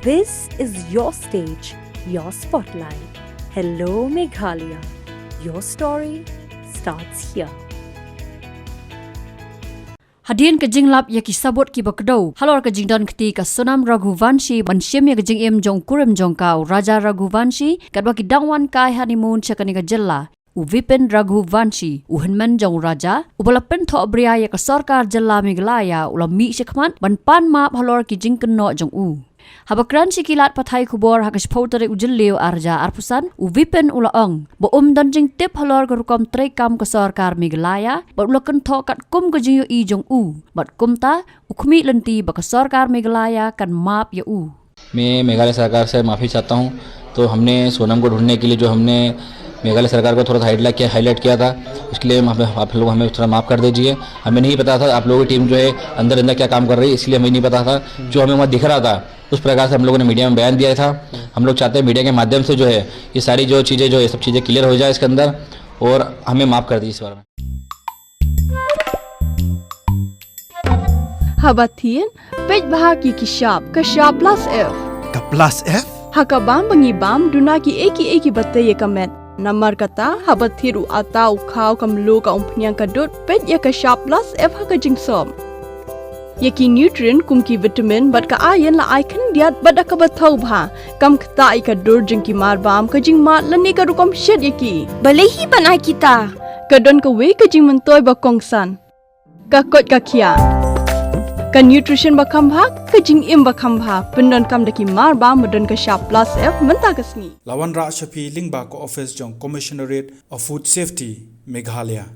This is your stage, your spotlight. Hello Meghalaya. Your story starts here. Hadien kajing lap ya kisabot ki bakdo halor kajing don kti ka sonam Raghuvanshi banshim ya kajing em jong kurem jong kau Raja Raghuvanshi kadwa ki dangwan kai honeymoon chakani ka jilla Uvipin Raghuvanshi Hynmen jong raja ubala Pynthoh-Bria ya ka Sorkar jilla Meghalaya ula mi shikman ban pan map halor ki jing kenno jong Habakran sikilat pathai kubor hakash pautare ujilleo arja arpusan Uvipin ula ong bo donjing tip halor garukom trekam ka Sorkar Meghalaya bat ula kentho kat kum ka jing i jong bat kumta ukmi lenti baka Sorkar Meghalaya kan map ya मैं मेघालय सरकार से माफ़ी चाहता हूं तो हमने सोनम को ढूंढने के लिए जो हमने मेघालय सरकार को थोड़ा हाईलाइट किया था उसके लिए आप लोग हमें थोड़ा माफ़ कर दीजिए हमें नहीं पता था आप लोगों की टीम जो है अंदर क्या काम कर रही है इसलिए हमें नहीं पता था जो हमें वहाँ दिख रहा था उस प्रकार से हम लोगों ने मीडिया में बयान दिया था हम लोग चाहते हैं मीडिया के माध्यम से जो है ये सारी जो चीज़ें जो ये सब चीज़ें क्लियर हो जाए इसके अंदर और हमें माफ़ कर दीजिए इस बारे में Hadien pej bahagi kishap kashap plus F Ka plus F? Hakabam bangibam dunaki eki batay kamet namar kata habathiru atau khau kamlu ka umpnyang kadut pej ya kashap plus F hakajing som Yaki nutrient kumki vitamin bat ka ayan la icon diat bat ka bathau bha kam kta I ka dur jingki marbam ka jing mat lani ka rukom shed yaki balehi banai kita kadon ka we ka jing mentoy ba kongsan ka kot ka khia ka nutrition ba khambha ka jing im ba khambha pendon kam daki marba modon ka sharp plus F menta kasni Lawan Ra Shafi Lingba ko office jong Commissionerate of Food Safety Meghalaya